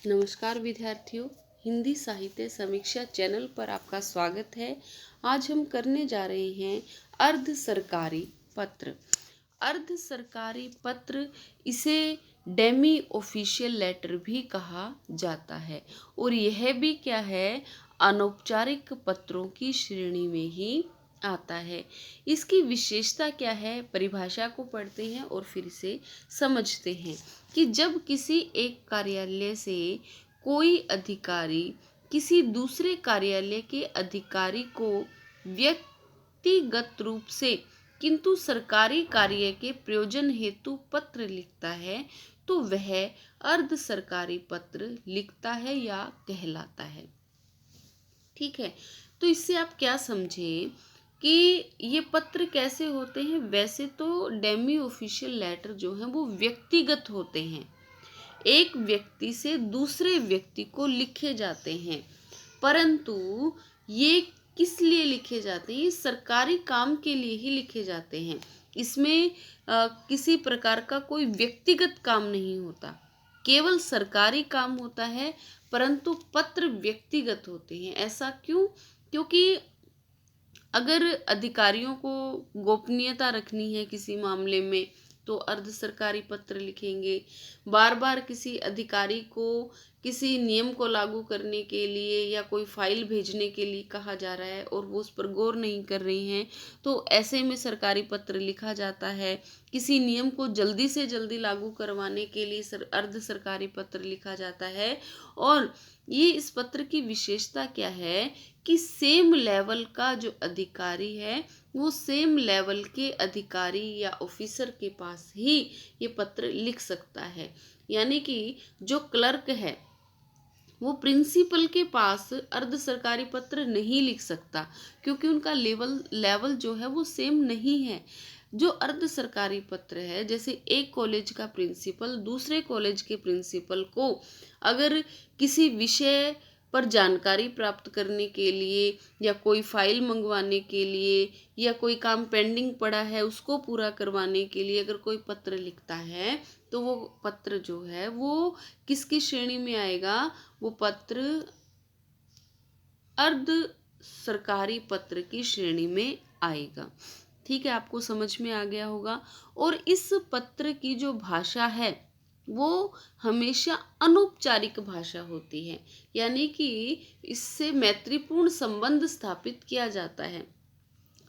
नमस्कार विद्यार्थियों, हिंदी साहित्य समीक्षा चैनल पर आपका स्वागत है। आज हम करने जा रहे हैं अर्ध सरकारी पत्र। अर्ध सरकारी पत्र, इसे डेमी ऑफिशियल लेटर भी कहा जाता है और यह भी क्या है, अनौपचारिक पत्रों की श्रेणी में ही आता है। इसकी विशेषता क्या है, परिभाषा को पढ़ते हैं और फिर इसे समझते हैं कि जब किसी एक कार्यालय से कोई अधिकारी किसी दूसरे कार्यालय के अधिकारी को व्यक्तिगत रूप से किंतु सरकारी कार्य के प्रयोजन हेतु पत्र लिखता है तो वह अर्ध सरकारी पत्र लिखता है या कहलाता है। ठीक है, तो इससे आप क्या समझे कि ये पत्र कैसे होते हैं। वैसे तो डेमी ऑफिशियल लेटर जो है वो व्यक्तिगत होते हैं, एक व्यक्ति से दूसरे व्यक्ति को लिखे जाते हैं, परंतु ये किस लिए लिखे जाते हैं, ये सरकारी काम के लिए ही लिखे जाते हैं। इसमें किसी प्रकार का कोई व्यक्तिगत काम नहीं होता, केवल सरकारी काम होता है, परंतु पत्र व्यक्तिगत होते हैं। ऐसा क्यों? क्योंकि अगर अधिकारियों को गोपनीयता रखनी है किसी मामले में तो अर्ध सरकारी पत्र लिखेंगे। बार बार किसी अधिकारी को किसी नियम को लागू करने के लिए या कोई फाइल भेजने के लिए कहा जा रहा है और वो उस पर गौर नहीं कर रही हैं, तो ऐसे में सरकारी पत्र लिखा जाता है। किसी नियम को जल्दी से जल्दी लागू करवाने के लिए अर्ध सरकारी पत्र लिखा जाता है। और ये इस पत्र की विशेषता क्या है कि सेम लेवल का जो अधिकारी है वो सेम लेवल के अधिकारी या ऑफिसर के पास ही ये पत्र लिख सकता है। यानी कि जो क्लर्क है वो प्रिंसिपल के पास अर्ध सरकारी पत्र नहीं लिख सकता, क्योंकि उनका लेवल जो है वो सेम नहीं है। जो अर्ध सरकारी पत्र है, जैसे एक कॉलेज का प्रिंसिपल दूसरे कॉलेज के प्रिंसिपल को अगर किसी विषय पर जानकारी प्राप्त करने के लिए या कोई फाइल मंगवाने के लिए या कोई काम पेंडिंग पड़ा है उसको पूरा करवाने के लिए अगर कोई पत्र लिखता है तो वो पत्र जो है वो किसकी श्रेणी में आएगा, वो पत्र अर्ध सरकारी पत्र की श्रेणी में आएगा। ठीक है, आपको समझ में आ गया होगा। और इस पत्र की जो भाषा है वो हमेशा अनौपचारिक भाषा होती है, यानी कि इससे मैत्रीपूर्ण संबंध स्थापित किया जाता है।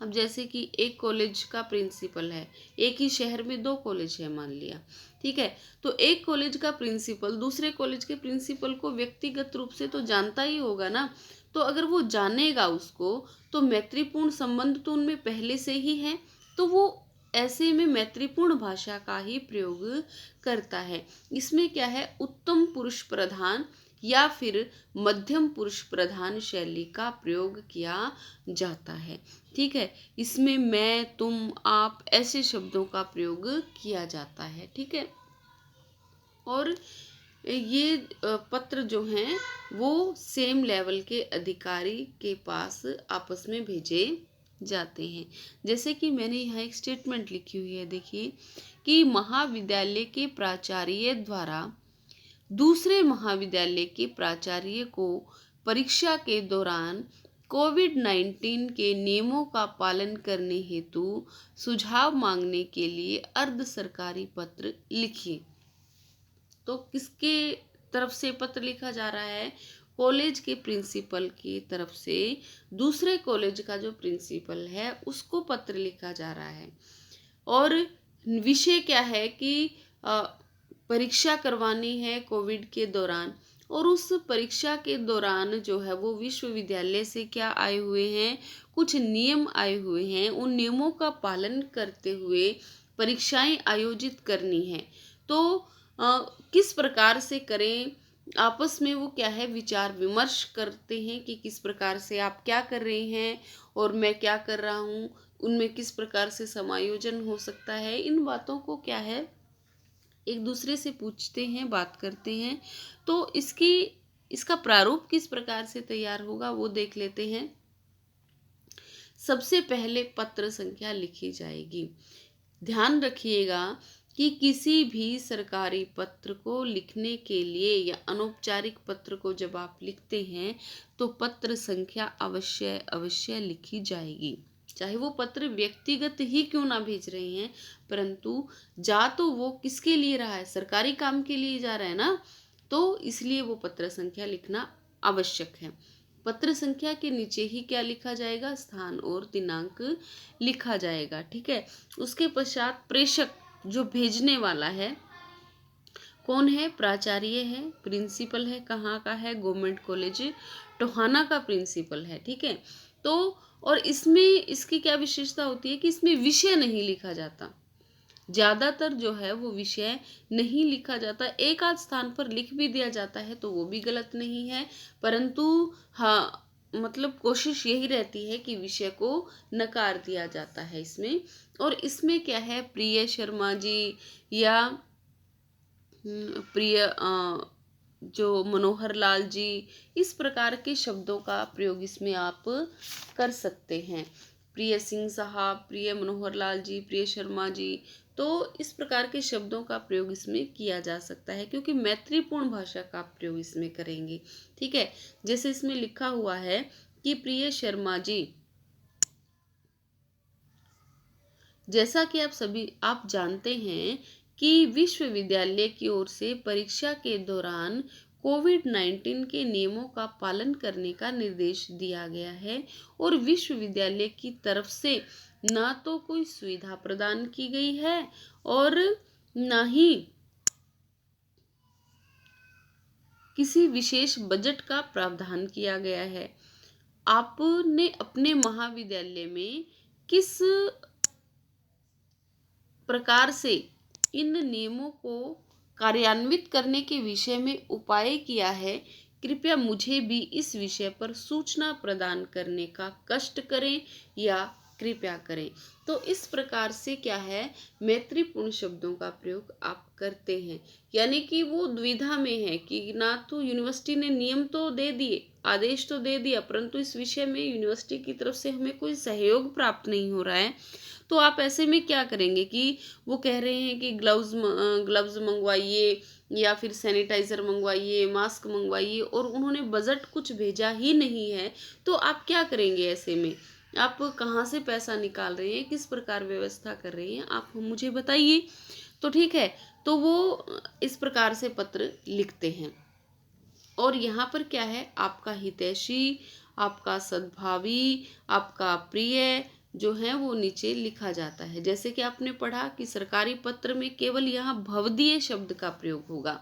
अब जैसे कि एक कॉलेज का प्रिंसिपल है, एक ही शहर में 2 कॉलेज है मान लिया, ठीक है, तो एक कॉलेज का प्रिंसिपल दूसरे कॉलेज के प्रिंसिपल को व्यक्तिगत रूप से तो जानता ही होगा ना। तो अगर वो जानेगा उसको तो मैत्रीपूर्ण संबंध तो उनमें पहले से ही है, तो वो ऐसे में मैत्रीपूर्ण भाषा का ही प्रयोग करता है। इसमें क्या है, उत्तम पुरुष प्रधान या फिर मध्यम पुरुष प्रधान शैली का प्रयोग किया जाता है। ठीक है, इसमें मैं, तुम, आप ऐसे शब्दों का प्रयोग किया जाता है। ठीक है, और ये पत्र जो हैं वो सेम लेवल के अधिकारी के पास आपस में भेजे जाते हैं। जैसे कि मैंने यहाँ एक स्टेटमेंट लिखी हुई है, देखिए कि महाविद्यालय के प्राचार्य द्वारा दूसरे महाविद्यालय के प्राचार्य को परीक्षा के दौरान कोविड-19 के नियमों का पालन करने हेतु सुझाव मांगने के लिए अर्ध सरकारी पत्र लिखिए। तो किसके तरफ से पत्र लिखा जा रहा है, कॉलेज के प्रिंसिपल की तरफ से दूसरे कॉलेज का जो प्रिंसिपल है उसको पत्र लिखा जा रहा है। और विषय क्या है कि परीक्षा करवानी है कोविड के दौरान, और उस परीक्षा के दौरान जो है वो विश्वविद्यालय से क्या आए हुए हैं, कुछ नियम आए हुए हैं, उन नियमों का पालन करते हुए परीक्षाएं आयोजित करनी है। तो किस प्रकार से करें, आपस में वो क्या है विचार विमर्श करते हैं कि किस प्रकार से आप क्या कर रहे हैं और मैं क्या कर रहा हूँ, उनमें किस प्रकार से समायोजन हो सकता है। इन बातों को क्या है एक दूसरे से पूछते हैं, बात करते हैं। तो इसका प्रारूप किस प्रकार से तैयार होगा वो देख लेते हैं। सबसे पहले पत्र संख्या लिखी जाएगी। ध्यान रखिएगा कि किसी भी सरकारी पत्र को लिखने के लिए या अनौपचारिक पत्र को जब आप लिखते हैं तो पत्र संख्या अवश्य अवश्य लिखी जाएगी, चाहे वो पत्र व्यक्तिगत ही क्यों ना भेज रहे हैं, परंतु जा तो वो किसके लिए रहा है, सरकारी काम के लिए जा रहा है ना, तो इसलिए वो पत्र संख्या लिखना आवश्यक है। पत्र संख्या के नीचे ही क्या लिखा जाएगा, स्थान और दिनांक लिखा जाएगा। ठीक है, उसके पश्चात प्रेषक जो भेजने वाला है कौन है, प्राचार्य है, प्रिंसिपल है, कहाँ का है, गवर्नमेंट कॉलेज टोहाना का प्रिंसिपल है। ठीक है, तो और इसमें इसकी क्या विशेषता होती है कि इसमें विषय नहीं लिखा जाता, ज्यादातर जो है वो विषय नहीं लिखा जाता, एक आध स्थान पर लिख भी दिया जाता है तो वो भी गलत नहीं है, परंतु हाँ मतलब कोशिश यही रहती है कि विषय को नकार दिया जाता है इसमें। और इसमें क्या है, प्रिय शर्मा जी या प्रिय जो मनोहर लाल जी, इस प्रकार के शब्दों का प्रयोग इसमें आप कर सकते हैं। प्रिय सिंह साहब, प्रिय मनोहर लाल जी, प्रिय शर्मा जी, तो इस प्रकार के शब्दों का प्रयोग इसमें किया जा सकता है क्योंकि मैत्रीपूर्ण भाषा का प्रयोग इसमें करेंगे। ठीक है, जैसे इसमें लिखा हुआ है कि प्रिय शर्मा जी, जैसा कि आप जानते हैं कि विश्वविद्यालय की ओर से परीक्षा के दौरान कोविड-19 के नियमों का पालन करने का निर्देश दिया गया है और विश्वविद्यालय की तरफ से ना तो कोई सुविधा प्रदान की गई है और ना ही किसी विशेष बजट का प्रावधान किया गया है। आपने अपने महाविद्यालय में किस प्रकार से इन नियमों को कार्यान्वित करने के विषय में उपाय किया है, कृपया मुझे भी इस विषय पर सूचना प्रदान करने का कष्ट करें या कृपया करें। तो इस प्रकार से क्या है, मैत्रीपूर्ण शब्दों का प्रयोग आप करते हैं, यानी कि वो दुविधा में है कि ना तो यूनिवर्सिटी ने नियम तो दे दिए, आदेश तो दे दिया, परंतु इस विषय में यूनिवर्सिटी की तरफ से हमें कोई सहयोग प्राप्त नहीं हो रहा है। तो आप ऐसे में क्या करेंगे कि वो कह रहे हैं कि ग्लव्स मंगवाइए या फिर सैनिटाइज़र मंगवाइए, मास्क मंगवाइए, और उन्होंने बजट कुछ भेजा ही नहीं है, तो आप क्या करेंगे ऐसे में, आप कहाँ से पैसा निकाल रहे हैं, किस प्रकार व्यवस्था कर रहे हैं, आप मुझे बताइए। तो ठीक है, तो वो इस प्रकार से पत्र लिखते हैं और यहाँ पर क्या है, आपका हितैषी, आपका सद्भावी, आपका प्रिय जो है वो नीचे लिखा जाता है। जैसे कि आपने पढ़ा कि सरकारी पत्र में केवल यहाँ भवदीय शब्द का प्रयोग होगा,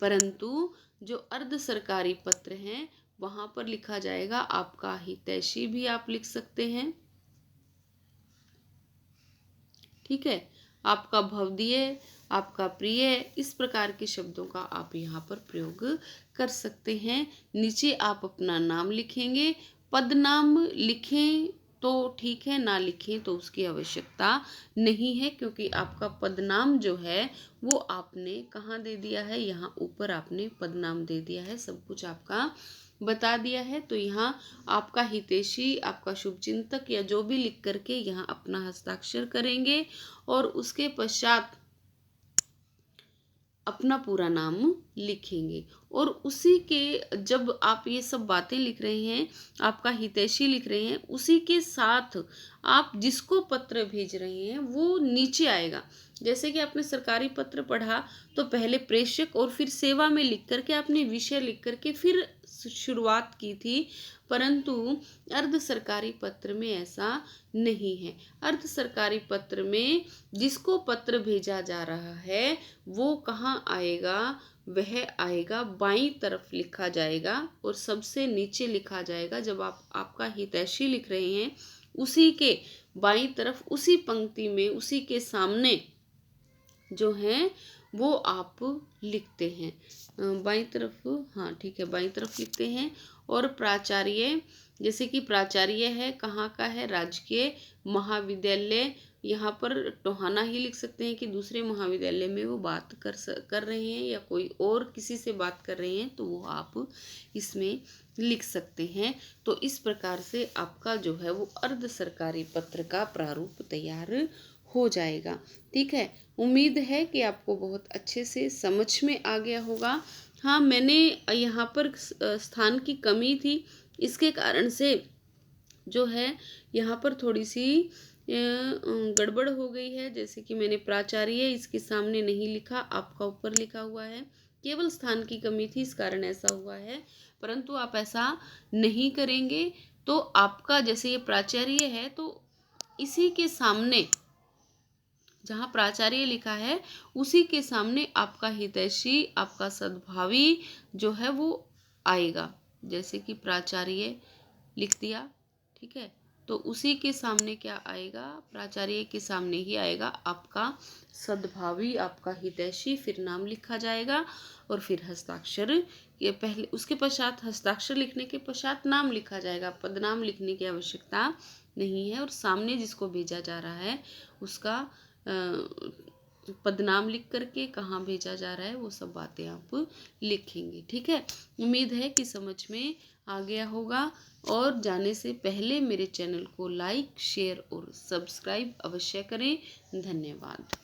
परंतु जो अर्ध सरकारी पत्र हैं वहाँ पर लिखा जाएगा आपका हितैषी, भी आप लिख सकते हैं। ठीक है, आपका भवदीय, आपका प्रिय, इस प्रकार के शब्दों का आप यहाँ पर प्रयोग कर सकते हैं। नीचे आप अपना नाम लिखेंगे, पद नाम लिखें तो ठीक है, ना लिखें तो उसकी आवश्यकता नहीं है क्योंकि आपका पदनाम जो है वो आपने कहाँ दे दिया है, यहाँ ऊपर आपने पदनाम दे दिया है, सब कुछ आपका बता दिया है। तो यहाँ आपका हितैषी, आपका शुभचिंतक या जो भी लिख करके यहाँ अपना हस्ताक्षर करेंगे और उसके पश्चात अपना पूरा नाम लिखेंगे। और उसी के जब आप ये सब बातें लिख रहे हैं, आपका हितैषी लिख रहे हैं, उसी के साथ आप जिसको पत्र भेज रहे हैं वो नीचे आएगा। जैसे कि आपने सरकारी पत्र पढ़ा तो पहले प्रेषक और फिर सेवा में लिख करके आपने विषय लिख करके फिर शुरुआत की थी, परंतु अर्ध सरकारी पत्र में ऐसा नहीं है। अर्ध सरकारी पत्र में जिसको पत्र भेजा जा रहा है वो कहाँ आएगा, वह आएगा बाईं तरफ लिखा जाएगा और सबसे नीचे लिखा जाएगा। जब आप आपका हितैषी लिख रहे हैं उसी के बाईं तरफ, उसी पंक्ति में, उसी के सामने जो है वो आप लिखते हैं बाईं तरफ। हाँ ठीक है, बाईं तरफ लिखते हैं। और प्राचार्य, जैसे कि प्राचार्य है कहाँ का है, राजकीय महाविद्यालय, यहाँ पर टोहाना ही लिख सकते हैं कि दूसरे महाविद्यालय में वो बात कर रहे हैं या कोई और किसी से बात कर रहे हैं तो वो आप इसमें लिख सकते हैं। तो इस प्रकार से आपका जो है वो अर्ध सरकारी पत्र का प्रारूप तैयार हो जाएगा। ठीक है, उम्मीद है कि आपको बहुत अच्छे से समझ में आ गया होगा। हाँ, मैंने यहाँ पर स्थान की कमी थी, इसके कारण से जो है यहाँ पर थोड़ी सी गड़बड़ हो गई है। जैसे कि मैंने प्राचार्य इसके सामने नहीं लिखा, आपका ऊपर लिखा हुआ है। केवल स्थान की कमी थी, इस कारण ऐसा हुआ है, परंतु आप ऐसा नहीं करेंगे। तो आपका जैसे ये प्राचार्य है तो इसी के सामने जहाँ प्राचार्य लिखा है उसी के सामने आपका हितैषी, आपका सद्भावी जो है वो आएगा। जैसे कि प्राचार्य लिख दिया, ठीक है, तो उसी के सामने क्या आएगा, प्राचार्य के सामने ही आएगा आपका सद्भावी, आपका हितैषी, फिर नाम लिखा जाएगा और फिर हस्ताक्षर ये पहले, उसके पश्चात हस्ताक्षर लिखने के पश्चात नाम लिखा जाएगा। पदनाम लिखने की आवश्यकता नहीं है और सामने जिसको भेजा जा रहा है उसका पदनाम लिख करके कहाँ भेजा जा रहा है वो सब बातें आप लिखेंगे। ठीक है, उम्मीद है कि समझ में आ गया होगा। और जाने से पहले मेरे चैनल को लाइक, शेयर और सब्सक्राइब अवश्य करें। धन्यवाद।